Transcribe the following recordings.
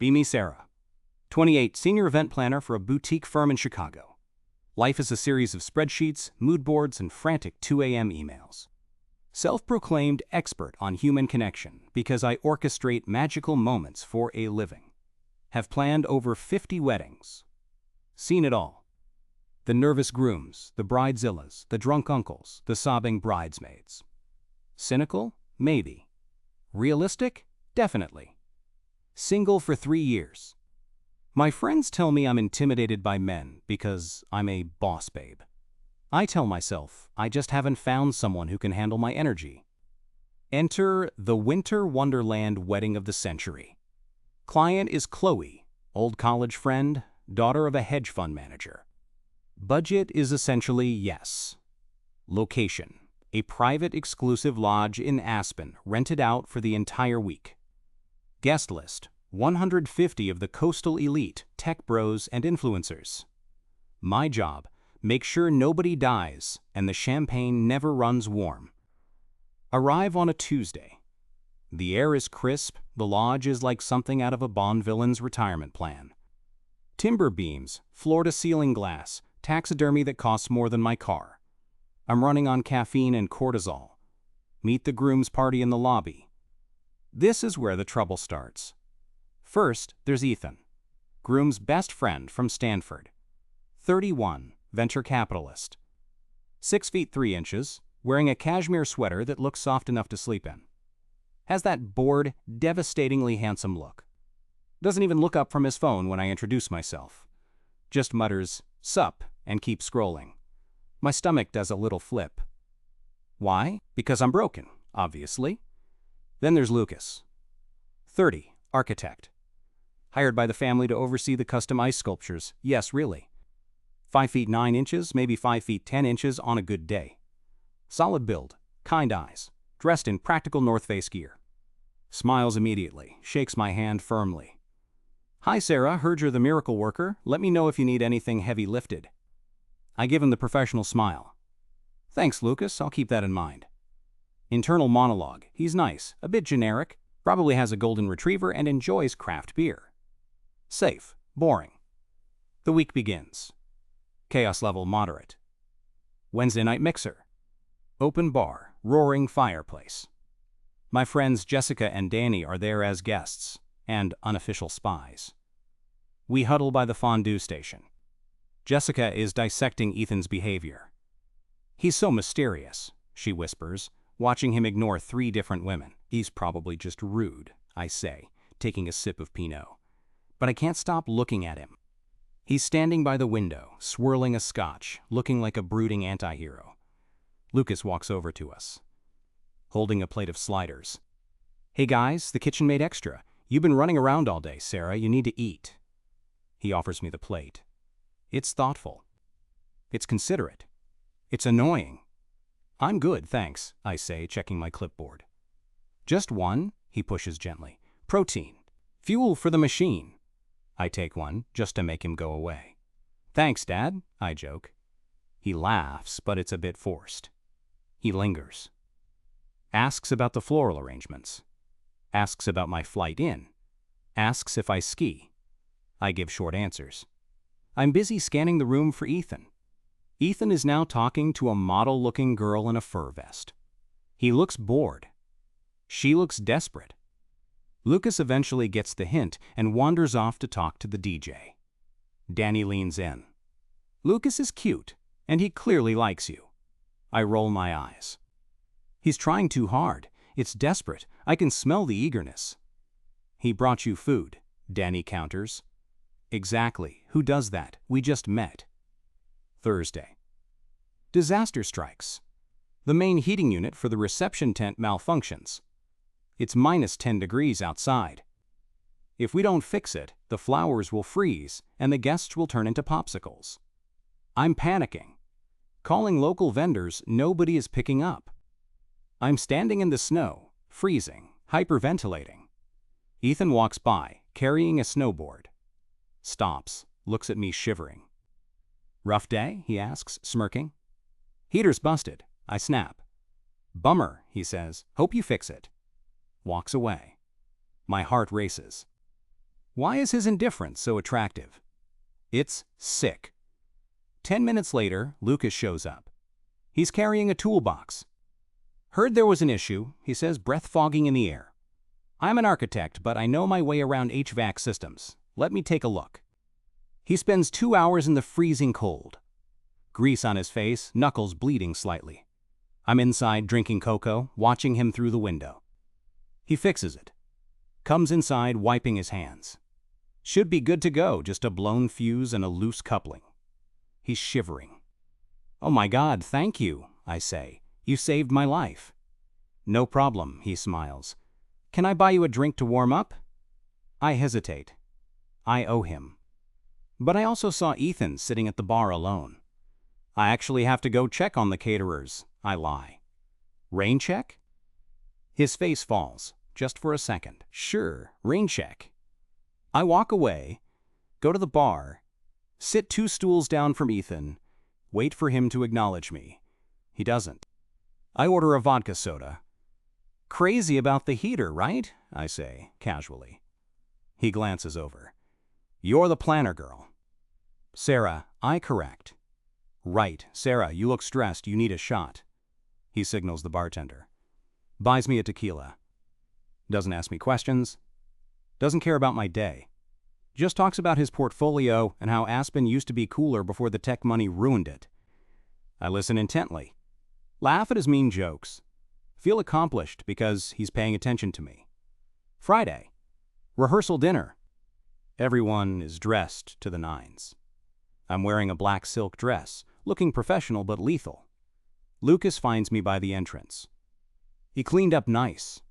Be me, Sarah. 28, senior event planner for a boutique firm in Chicago. Life is a series of spreadsheets, mood boards, and frantic 2 a.m. emails. Self-proclaimed expert on human connection because I orchestrate magical moments for a living. Have planned over 50 weddings. Seen it all. The nervous grooms, the bridezillas, the drunk uncles, the sobbing bridesmaids. Cynical? Maybe. Realistic? Definitely. Single for 3 years. My friends tell me I'm intimidated by men because I'm a boss babe. I tell myself I just haven't found someone who can handle my energy. Enter the winter wonderland wedding of the century. Client is Chloe, old college friend, daughter of a hedge fund manager. Budget is essentially yes. Location: a private exclusive lodge in Aspen, rented out for the entire week. Guest list: 150 of the coastal elite, tech bros, and influencers. My job: make sure nobody dies and the champagne never runs warm. Arrive on a Tuesday. The air is crisp, the lodge is like something out of a Bond villain's retirement plan. Timber beams, floor-to-ceiling glass, taxidermy that costs more than my car. I'm running on caffeine and cortisol. Meet the groom's party in the lobby. This is where the trouble starts. First, there's Ethan, groom's best friend from Stanford. 31, venture capitalist. 6 feet 3 inches, wearing a cashmere sweater that looks soft enough to sleep in. Has that bored, devastatingly handsome look. Doesn't even look up from his phone when I introduce myself. Just mutters, "Sup," and keeps scrolling. My stomach does a little flip. Why? Because I'm broken, obviously. Then there's Lucas. 30, architect. Hired by the family to oversee the custom ice sculptures. Yes, really. 5 feet 9 inches, maybe 5 feet 10 inches on a good day. Solid build, kind eyes, dressed in practical North Face gear. Smiles immediately, shakes my hand firmly. "Hi Sarah, heard you're the miracle worker. Let me know if you need anything heavy lifted." I give him the professional smile. "Thanks, Lucas, I'll keep that in mind." Internal monologue. He's nice, a bit generic, probably has a golden retriever and enjoys craft beer. Safe, boring. The week begins. Chaos level moderate. Wednesday night mixer. Open bar, roaring fireplace. My friends Jessica and Danny are there as guests and unofficial spies. We huddle by the fondue station. Jessica is dissecting Ethan's behavior. "He's so mysterious," she whispers, watching him ignore 3 different women. "He's probably just rude," I say, taking a sip of Pinot. But I can't stop looking at him. He's standing by the window, swirling a scotch, looking like a brooding anti-hero. Lucas walks over to us, holding a plate of sliders. "Hey guys, the kitchen made extra. You've been running around all day, Sarah. You need to eat." He offers me the plate. It's thoughtful. It's considerate. It's annoying. "I'm good, thanks," I say, checking my clipboard. "Just one?" he pushes gently. "Protein. Fuel for the machine." I take one, just to make him go away. "Thanks, Dad," I joke. He laughs, but it's a bit forced. He lingers. Asks about the floral arrangements. Asks about my flight in. Asks if I ski. I give short answers. I'm busy scanning the room for Ethan. Ethan is now talking to a model-looking girl in a fur vest. He looks bored. She looks desperate. Lucas eventually gets the hint and wanders off to talk to the DJ. Danny leans in. "Lucas is cute, and he clearly likes you." I roll my eyes. "He's trying too hard. It's desperate. I can smell the eagerness." "He brought you food," Danny counters. "Exactly. Who does that? We just met." Thursday. Disaster strikes. The main heating unit for the reception tent malfunctions. It's minus 10 degrees outside. If we don't fix it, the flowers will freeze and the guests will turn into popsicles. I'm panicking. Calling local vendors, nobody is picking up. I'm standing in the snow, freezing, hyperventilating. Ethan walks by, carrying a snowboard. Stops, looks at me shivering. "Rough day?" he asks, smirking. "Heater's busted," I snap. "Bummer," he says. "Hope you fix it." Walks away. My heart races. Why is his indifference so attractive? It's sick. 10 minutes later, Lucas shows up. He's carrying a toolbox. Heard there was an issue, he says, breath fogging in the air. I'm an architect, but I know my way around HVAC systems. Let me take a look. He spends 2 hours in the freezing cold. Grease on his face, knuckles bleeding slightly. I'm inside drinking cocoa, watching him through the window. He fixes it. Comes inside, wiping his hands. Should be good to go, just a blown fuse and a loose coupling. He's shivering. Oh my God, thank you, I say. You saved my life. No problem, he smiles. Can I buy you a drink to warm up? I hesitate. I owe him. But I also saw Ethan sitting at the bar alone. I actually have to go check on the caterers, I lie. Rain check? His face falls, just for a second. Sure, rain check. I walk away, go to the bar, sit 2 stools down from Ethan, wait for him to acknowledge me. He doesn't. I order a vodka soda. Crazy about the heater, right? I say, casually. He glances over. You're the planner girl. Sarah, I correct. Right, Sarah, you look stressed, you need a shot. He signals the bartender. Buys me a tequila. Doesn't ask me questions. Doesn't care about my day. Just talks about his portfolio and how Aspen used to be cooler before the tech money ruined it. I listen intently. Laugh at his mean jokes. Feel accomplished because he's paying attention to me. Friday. Rehearsal dinner. Everyone is dressed to the nines. I'm wearing a black silk dress, looking professional but lethal. Lucas finds me by the entrance. He cleaned up nice.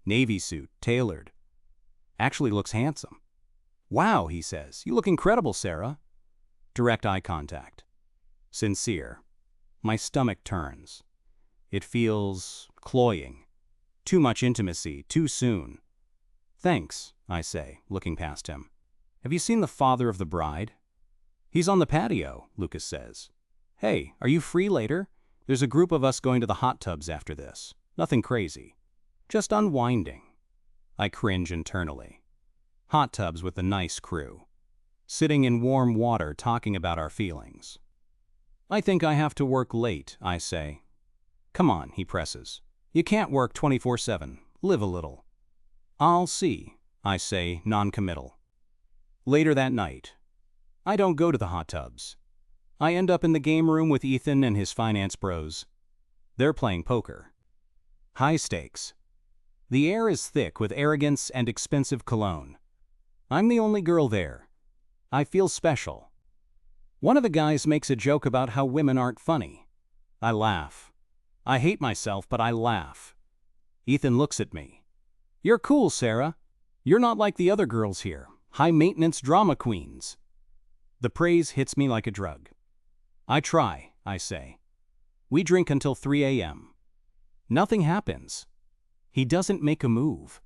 Navy suit, tailored. Actually looks handsome. Wow, he says, you look incredible, Sarah. Direct eye contact. Sincere. My stomach turns. It feels cloying. Too much intimacy, too soon. Thanks, I say, looking past him. Have you seen the father of the bride? He's on the patio, Lucas says. Hey, are you free later? There's a group of us going to the hot tubs after this. Nothing crazy. Just unwinding. I cringe internally. Hot tubs with a nice crew. Sitting in warm water talking about our feelings. I think I have to work late, I say. Come on, he presses. You can't work 24/7. Live a little. I'll see, I say, non-committal. Later that night. I don't go to the hot tubs. I end up in the game room with Ethan and his finance bros. They're playing poker. High stakes. The air is thick with arrogance and expensive cologne. I'm the only girl there. I feel special. One of the guys makes a joke about how women aren't funny. I laugh. I hate myself, but I laugh. Ethan looks at me. You're cool, Sarah. You're not like the other girls here, high-maintenance drama queens. The praise hits me like a drug. I try, I say. We drink until 3 a.m. Nothing happens. He doesn't make a move.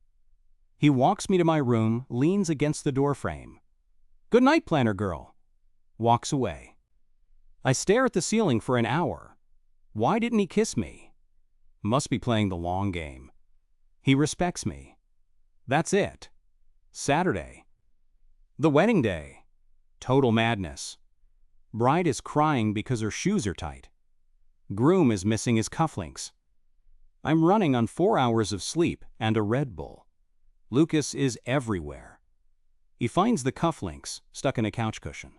He walks me to my room, leans against the doorframe. Good night, planner girl. Walks away. I stare at the ceiling for an hour. Why didn't he kiss me? Must be playing the long game. He respects me. That's it. Saturday. The wedding day. Total madness. Bride is crying because her shoes are tight. Groom is missing his cufflinks. I'm running on 4 hours of sleep and a Red Bull. Lucas is everywhere. He finds the cufflinks stuck in a couch cushion.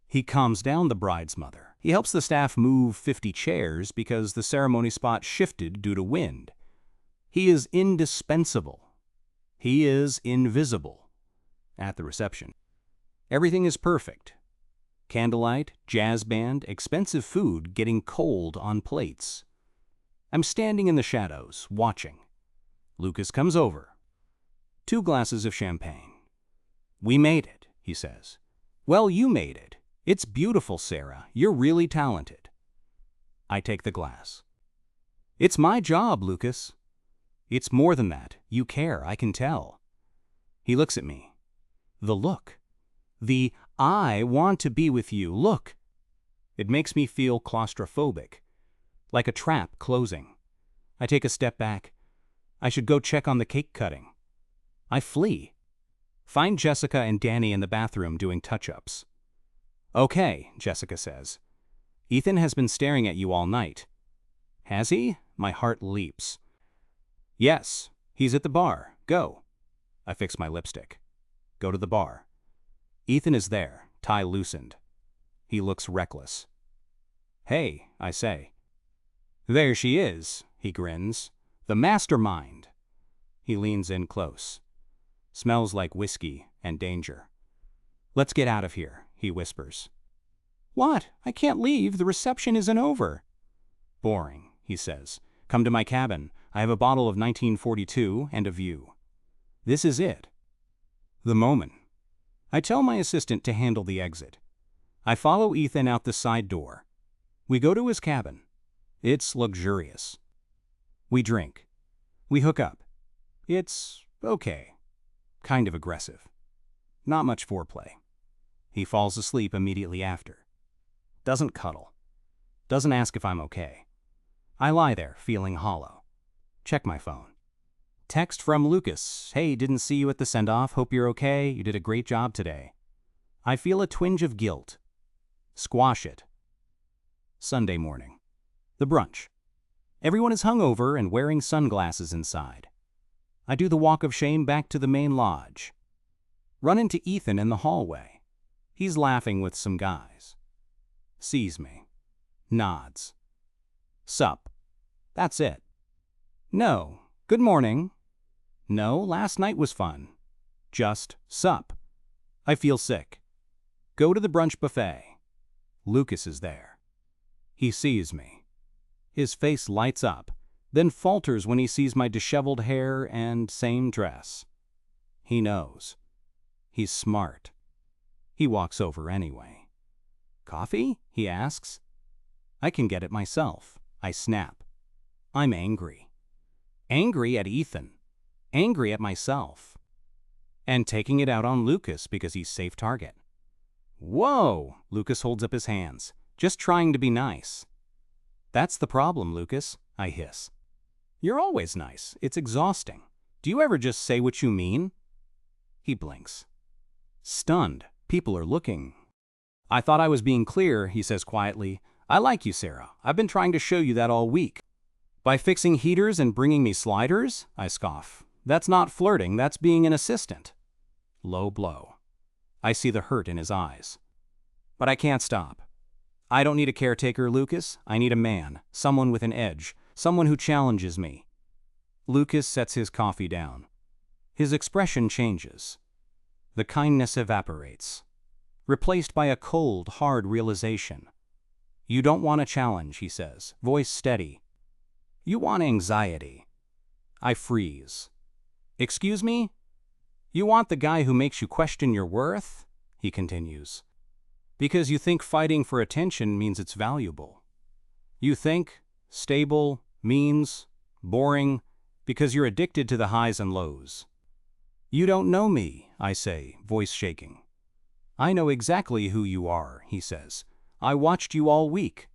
He calms down the bride's mother. He helps the staff move 50 chairs because the ceremony spot shifted due to wind. He is indispensable. He is invisible. At the reception. Everything is perfect. Candlelight, jazz band, expensive food getting cold on plates. I'm standing in the shadows, watching. Lucas comes over. 2 glasses of champagne. We made it, he says. Well, you made it. It's beautiful, Sarah. You're really talented. I take the glass. It's my job, Lucas. It's more than that. You care, I can tell. He looks at me. The look. The I want to be with you look. It makes me feel claustrophobic, like a trap closing. I take a step back. I should go check on the cake cutting. I flee. Find Jessica and Danny in the bathroom doing touch-ups. Okay, Jessica says. Ethan has been staring at you all night. Has he? My heart leaps. Yes, he's at the bar. Go. I fix my lipstick. Go to the bar. Ethan is there, tie loosened. He looks reckless. Hey, I say. There she is, he grins. The mastermind. He leans in close. Smells like whiskey and danger. Let's get out of here, he whispers. What? I can't leave. The reception isn't over. Boring, he says. Come to my cabin. I have a bottle of 1942 and a view. This is it. The moment. I tell my assistant to handle the exit. I follow Ethan out the side door. We go to his cabin. It's luxurious. We drink. We hook up. It's okay. Kind of aggressive. Not much foreplay. He falls asleep immediately after. Doesn't cuddle. Doesn't ask if I'm okay. I lie there, feeling hollow. Check my phone. Text from Lucas. Hey, didn't see you at the send-off. Hope you're okay. You did a great job today. I feel a twinge of guilt. Squash it. Sunday morning. The brunch. Everyone is hungover and wearing sunglasses inside. I do the walk of shame back to the main lodge. Run into Ethan in the hallway. He's laughing with some guys. Sees me. Nods. Sup. That's it. No. Good morning. No, last night was fun. Just sup. I feel sick. Go to the brunch buffet. Lucas is there. He sees me. His face lights up, then falters when he sees my disheveled hair and same dress. He knows. He's smart. He walks over anyway. Coffee? He asks. I can get it myself. I snap. I'm angry. Angry at Ethan. Angry at myself. And taking it out on Lucas because he's safe target. Whoa! Lucas holds up his hands. Just trying to be nice. That's the problem, Lucas, I hiss. You're always nice. It's exhausting. Do you ever just say what you mean? He blinks. Stunned. People are looking. I thought I was being clear, he says quietly. I like you, Sarah. I've been trying to show you that all week. By fixing heaters and bringing me sliders? I scoff. That's not flirting, that's being an assistant. Low blow. I see the hurt in his eyes. But I can't stop. I don't need a caretaker, Lucas. I need a man, someone with an edge, someone who challenges me. Lucas sets his coffee down. His expression changes. The kindness evaporates, replaced by a cold, hard realization. You don't want a challenge, he says, voice steady. You want anxiety. I freeze. Excuse me? You want the guy who makes you question your worth? He continues. Because you think fighting for attention means it's valuable. You think stable means boring because you're addicted to the highs and lows. You don't know me, I say, voice shaking. I know exactly who you are, he says. I watched you all week.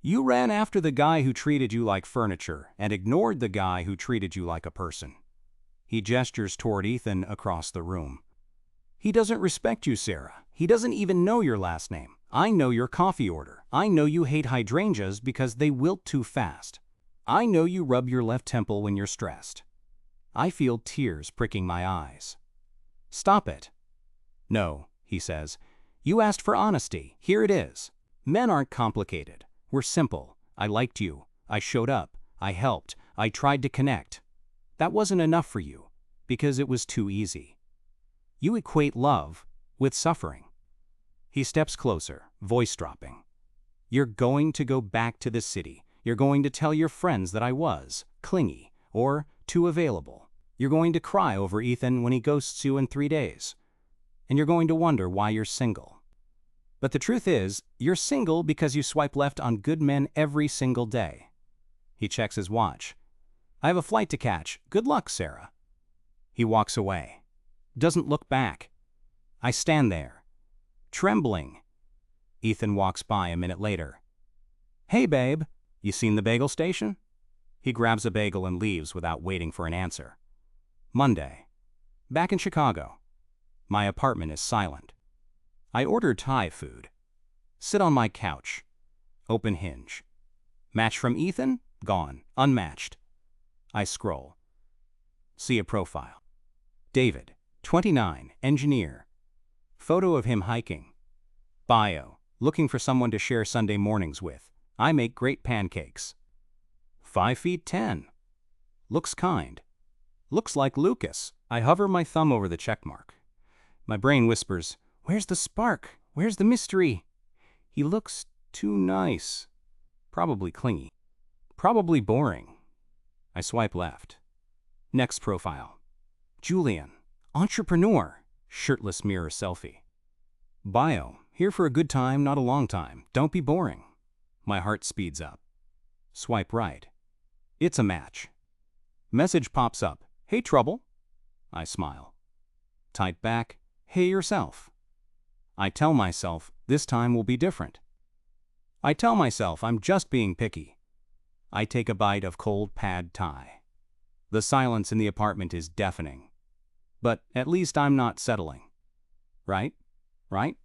You ran after the guy who treated you like furniture and ignored the guy who treated you like a person. He gestures toward Ethan across the room. He doesn't respect you, Sarah. He doesn't even know your last name. I know your coffee order. I know you hate hydrangeas because they wilt too fast. I know you rub your left temple when you're stressed. I feel tears pricking my eyes. Stop it. No, he says. You asked for honesty. Here it is. Men aren't complicated. We're simple. I liked you. I showed up. I helped. I tried to connect. That wasn't enough for you, because it was too easy. You equate love with suffering. He steps closer, voice dropping. You're going to go back to the city. You're going to tell your friends that I was clingy or too available. You're going to cry over Ethan when he ghosts you in 3 days. And you're going to wonder why you're single. But the truth is, you're single because you swipe left on good men every single day. He checks his watch. I have a flight to catch. Good luck, Sarah. He walks away. Doesn't look back. I stand there, trembling. Ethan walks by a minute later. Hey, babe, you seen the bagel station? He grabs a bagel and leaves without waiting for an answer. Monday. Back in Chicago. My apartment is silent. I order Thai food. Sit on my couch. Open Hinge. Match from Ethan? Gone. Unmatched. I scroll. See a profile. David, 29, engineer. Photo of him hiking. Bio, looking for someone to share Sunday mornings with. I make great pancakes. 5'10". Looks kind. Looks like Lucas. I hover my thumb over the checkmark. My brain whispers, where's the spark? Where's the mystery? He looks too nice. Probably clingy. Probably boring. I swipe left. Next profile. Julian, entrepreneur. Shirtless mirror selfie. Bio, here for a good time, not a long time. Don't be boring. My heart speeds up. Swipe right. It's a match. Message pops up. Hey, trouble. I smile. Type back. Hey, yourself. I tell myself this time will be different. I tell myself I'm just being picky. I take a bite of cold pad thai. The silence in the apartment is deafening. But at least I'm not settling. Right? Right?